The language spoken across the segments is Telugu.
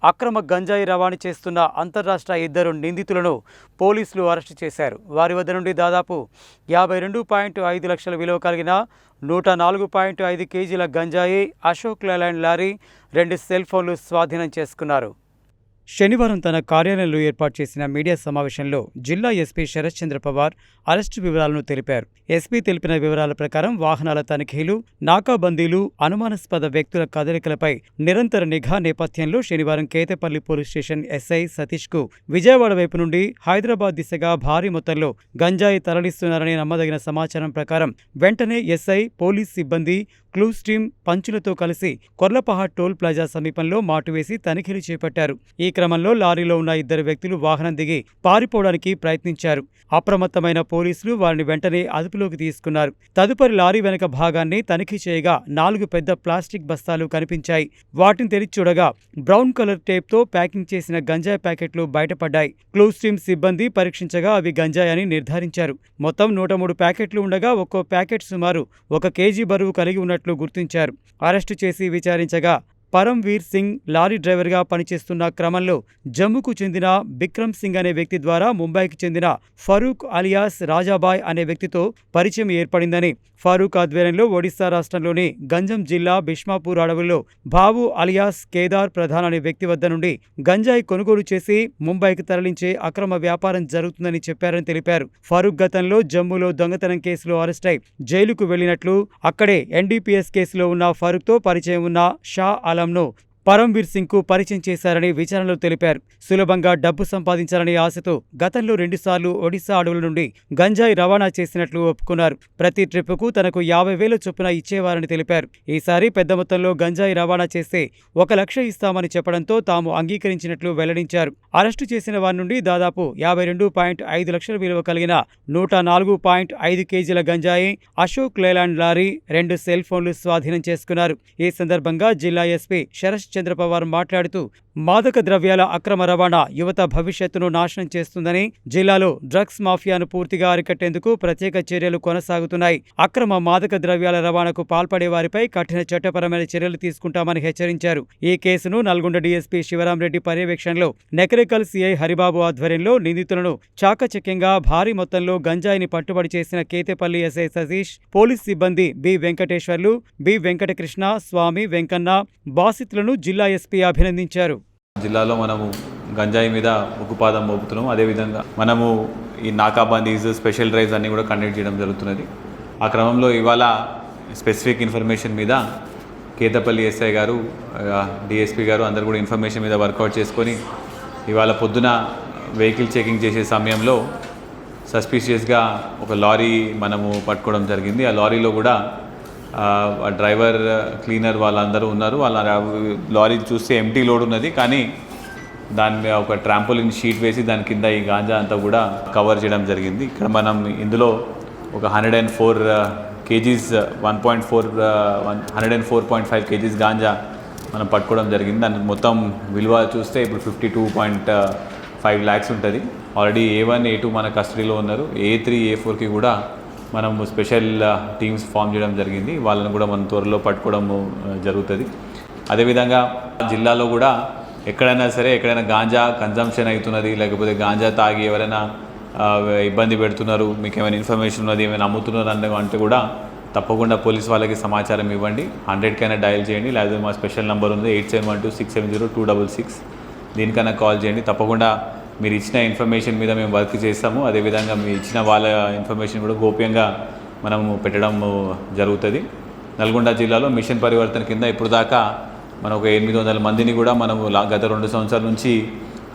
అక్రమ గంజాయి రవాణా చేస్తున్న అంతర్రాష్ట్ర ఇద్దరు నిందితులను పోలీసులు అరెస్టు చేశారు. వారి వద్ద నుండి దాదాపు 52.5 లక్షల విలువ కలిగిన 104.5 కేజీల గంజాయి, అశోక్ లేలాండ్ లారీ, 2 సెల్ ఫోన్లు స్వాధీనం చేసుకున్నారు. శనివారం తన కార్యాలయంలో ఏర్పాటు చేసిన మీడియా సమావేశంలో జిల్లా ఎస్పీ శరత్ చంద్ర పవార్ అరెస్టు వివరాలను తెలిపారు. ఎస్పీ తెలిపిన వివరాల ప్రకారం వాహనాల తనిఖీలు, నాకాబందీలు, అనుమానాస్పద వ్యక్తుల కదలికలపై నిరంతర నిఘా నేపథ్యంలో శనివారం కేతపల్లి పోలీస్ స్టేషన్ ఎస్ఐ సతీష్కు విజయవాడ వైపు నుండి హైదరాబాద్ దిశగా భారీ మొత్తంలో గంజాయి తరలిస్తున్నారని నమ్మదగిన సమాచారం ప్రకారం వెంటనే ఎస్ఐ, పోలీస్ సిబ్బంది, క్లూస్ టీం పంచులతో కలిసి కొర్లపహాడ్ టోల్ ప్లాజా సమీపంలో మాటు వేసి తనిఖీలు చేపట్టారు. ఈ క్రమంలో లారీలో ఉన్న ఇద్దరు వ్యక్తులు వాహనం దిగి పారిపోవడానికి ప్రయత్నించారు. అప్రమత్తమైన పోలీసులు వారిని వెంటనే అదుపులోకి తీసుకున్నారు. తదుపరి లారీ వెనక భాగాన్ని తనిఖీ చేయగా 4 పెద్ద ప్లాస్టిక్ బస్తాలు కనిపించాయి. వాటిని తెరిచి చూడగా బ్రౌన్ కలర్ టేప్తో ప్యాకింగ్ చేసిన గంజాయి ప్యాకెట్లు బయటపడ్డాయి. క్లూస్ టీం సిబ్బంది పరీక్షించగా అవి గంజాయి అని నిర్ధారించారు. మొత్తం 103 ప్యాకెట్లు ఉండగా ఒక్కో ప్యాకెట్ సుమారు 1 కేజీ బరువు కలిగి ఉన్నట్లు గుర్తించారు. అరెస్టు చేసి విచారించగా పరమ్వీర్ సింగ్ లారీ డ్రైవర్గా పనిచేస్తున్న క్రమంలో జమ్మూకు చెందిన బిక్రమ్ సింగ్ అనే వ్యక్తి ద్వారా ముంబైకి చెందిన ఫరూక్ అలియాస్ రాజాబాయ్ అనే వ్యక్తితో పరిచయం ఏర్పడిందని, ఫరూక్ ఆధ్వర్యంలో ఒడిశా రాష్ట్రంలోని గంజం జిల్లా బిష్మాపూర్ అడవుల్లో బాబు అలియాస్ కేదార్ ప్రధాన్ అనే వ్యక్తి వద్ద నుండి గంజాయి కొనుగోలు చేసి ముంబైకి తరలించే అక్రమ వ్యాపారం జరుగుతుందని చెప్పారని తెలిపారు. ఫరూక్ గతంలో జమ్మూలో దొంగతనం కేసులో అరెస్టై జైలుకు వెళ్లినట్లు, అక్కడే ఎన్డీపీఎస్ కేసులో ఉన్న ఫరూక్తో పరిచయం ఉన్న షా ఆలంను పరమ్వీర్ సింగ్కు పరిచయం చేశారని విచారణలో తెలిపారు. సులభంగా డబ్బు సంపాదించాలనే ఆశతో గతంలో 2 సార్లు ఒడిశా అడవుల నుండి గంజాయి రవాణా చేసినట్లు ఒప్పుకున్నారు. ప్రతి ట్రిప్పుకు తనకు 50,000 చొప్పున ఇచ్చేవారని తెలిపారు. ఈసారి పెద్ద మొత్తంలో గంజాయి రవాణా చేస్తే 1 లక్ష ఇస్తామని చెప్పడంతో తాము అంగీకరించినట్లు వెల్లడించారు. అరెస్టు చేసిన వారి నుండి దాదాపు 52.5 లక్షల విలువ కలిగిన 104.5 కేజీల గంజాయి, అశోక్ లేలాండ్ లారీ, 2 సెల్ ఫోన్లు స్వాధీనం చేసుకున్నారు. ఈ సందర్భంగా జిల్లా ఎస్పీ శరత్ చంద్ర పవార్ మాట్లాడుతూ మాదక ద్రవ్యాల అక్రమ రవాణా యువత భవిష్యత్తును నాశనం చేస్తుందని, జిల్లాలో డ్రగ్స్ మాఫియాను పూర్తిగా అరికట్టేందుకు ప్రత్యేక చర్యలు కొనసాగుతున్నాయి. అక్రమ మాదక ద్రవ్యాల రవాణాకు పాల్పడే వారిపై కఠిన చట్టపరమైన చర్యలు తీసుకుంటామని హెచ్చరించారు. ఈ కేసును నల్గొండ డీఎస్పీ శివరాంరెడ్డి పర్యవేక్షణలో నెకరేకల్ సీఐ హరిబాబు ఆధ్వర్యంలో నిందితులను చాకచక్యంగా భారీ మొత్తంలో గంజాయిని పట్టుబడి చేసిన కేతేపల్లి ఎస్ఐ సతీష్, పోలీస్ సిబ్బంది బి వెంకటేశ్వర్లు, బి వెంకటకృష్ణ, స్వామి, వెంకన్న, బాసిత్లను జిల్లా ఎస్పీ అభినందించారు. జిల్లాలో మనము గంజాయి మీద ఉక్కుపాదం మోపుతున్నాం. అదేవిధంగా మనము ఈ నాకాబందీస్, స్పెషల్ డ్రైవ్స్ అన్నీ కూడా కండక్ట్ చేయడం జరుగుతున్నది. ఆ క్రమంలో ఇవాళ స్పెసిఫిక్ ఇన్ఫర్మేషన్ మీద కేతపల్లి ఎస్ఐ గారు, డిఎస్పీ గారు అందరు కూడా ఇన్ఫర్మేషన్ మీద వర్కౌట్ చేసుకొని ఇవాళ పొద్దున వెహికల్ చెకింగ్ చేసే సమయంలో సస్పీషియస్గా ఒక లారీ మనము పట్టుకోవడం జరిగింది. ఆ లారీలో కూడా డ్రైవర్, క్లీనర్ వాళ్ళందరూ ఉన్నారు. వాళ్ళ లారీ చూస్తే ఎంటీ లోడ్ ఉన్నది, కానీ దాని మీద ఒక ట్రాంపోలిన్ షీట్ వేసి దాని కింద ఈ గాంజా అంతా కూడా కవర్ చేయడం జరిగింది. ఇక్కడ మనం ఇందులో ఒక 104 కేజీస్ 104.5 కేజీస్ గాంజా మనం పట్టుకోవడం జరిగింది. దానికి మొత్తం విలువ చూస్తే ఇప్పుడు 52.5 lakhs ఉంటుంది. ఆల్రెడీ A1, A2 మన కస్టడీలో ఉన్నారు. A3, A4కి కూడా మనం స్పెషల్ టీమ్స్ ఫామ్ చేయడం జరిగింది. వాళ్ళని కూడా మనం త్వరలో పట్టుకోవడం జరుగుతుంది. అదేవిధంగా జిల్లాలో కూడా ఎక్కడైనా సరే ఎక్కడైనా గాంజా కన్జంప్షన్ అవుతున్నది, లేకపోతే గాంజా తాగి ఎవరైనా ఇబ్బంది పెడుతున్నారు, మీకు ఏమైనా ఇన్ఫర్మేషన్ ఉన్నది, ఏమైనా అమ్ముతున్నారు అంటే కూడా తప్పకుండా పోలీస్ వాళ్ళకి సమాచారం ఇవ్వండి. 100కైనా డయల్ చేయండి, లేదా మా స్పెషల్ నెంబర్ ఉంది 8712670266, దీనికైనా కాల్ చేయండి. తప్పకుండా మీరు ఇచ్చిన ఇన్ఫర్మేషన్ మీద మేము వర్క్ చేస్తాము. అదేవిధంగా మీరు ఇచ్చిన వాళ్ళ ఇన్ఫర్మేషన్ కూడా గోప్యంగా మనము పెట్టడం జరుగుతుంది. నల్గొండ జిల్లాలో మిషన్ పరివర్తన కింద ఇప్పుడు దాకా మనం ఒక 800 మందిని కూడా మనము గత 2 సంవత్సరాల నుంచి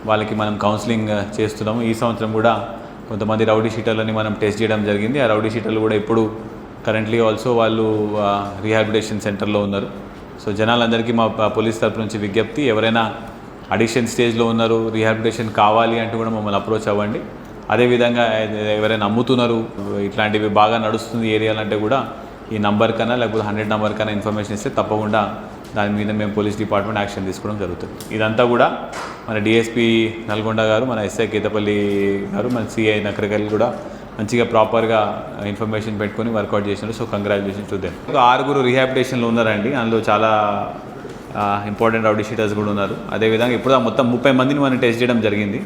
వాళ్ళకి మనం కౌన్సిలింగ్ చేస్తున్నాము. ఈ సంవత్సరం కూడా కొంతమంది రౌడీ షీటర్లని మనం టెస్ట్ చేయడం జరిగింది. ఆ రౌడీ షీటర్లు కూడా ఇప్పుడు కరెంట్లీ ఆల్సో వాళ్ళు రీహాబిలిటేషన్ సెంటర్లో ఉన్నారు. సో జనాలందరికీ మా పోలీస్ తరఫు నుంచి విజ్ఞప్తి, ఎవరైనా అడిక్షన్ స్టేజ్లో ఉన్నారు, రీహాబిలిటేషన్ కావాలి అంటే కూడా మమ్మల్ని అప్రోచ్ అవ్వండి. అదేవిధంగా ఎవరైనా అమ్ముతున్నారు, ఇట్లాంటివి బాగా నడుస్తుంది ఏరియాలంటే కూడా ఈ నంబర్ కన్నా లేకపోతే 100 నెంబర్ కన్నా ఇన్ఫర్మేషన్ ఇస్తే తప్పకుండా దాని మీద మేము పోలీస్ డిపార్ట్మెంట్ యాక్షన్ తీసుకోవడం జరుగుతుంది. ఇదంతా కూడా మన డిఎస్పీ నల్గొండ గారు, మన ఎస్ఐ కేతపల్లి గారు, మన సిఐ నకరకల్ కూడా మంచిగా ప్రాపర్గా ఇన్ఫర్మేషన్ పెట్టుకొని వర్కౌట్ చేసినారు. So congratulations to them. 6 రీహాబిలిటేషన్లో ఉన్నారండి. అందులో చాలా ఇంపార్టెంట్ రౌడీ షీటర్స్ కూడా ఉన్నారు. అదేవిధంగా ఇప్పుడు మొత్తం 30 మందిని మనం టెస్ట్ చేయడం జరిగింది.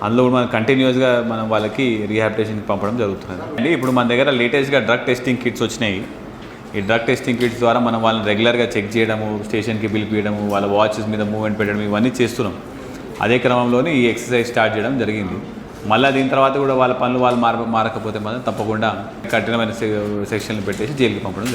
అందులో కూడా మనం కంటిన్యూస్గా మనం వాళ్ళకి రీహాబిలిటేషన్కి పంపడం జరుగుతుంది. అంటే ఇప్పుడు మన దగ్గర లేటెస్ట్గా డ్రగ్ టెస్టింగ్ కిట్స్ వచ్చినాయి. ఈ డ్రగ్ టెస్టింగ్ కిట్స్ ద్వారా మనం వాళ్ళని రెగ్యులర్గా చెక్ చేయడము, స్టేషన్కి పిలిపియడము, వాళ్ళ వాచెస్ మీద మూవ్మెంట్ పెట్టడం, ఇవన్నీ చేస్తున్నాం. అదే క్రమంలోనే ఈ ఎక్సర్సైజ్ స్టార్ట్ చేయడం జరిగింది. మళ్ళీ దీని తర్వాత కూడా వాళ్ళ పనులు వాళ్ళు మారకపోతే మాత్రం తప్పకుండా కఠినమైన సెక్షన్లు పెట్టేసి జైలుకి పంపడం.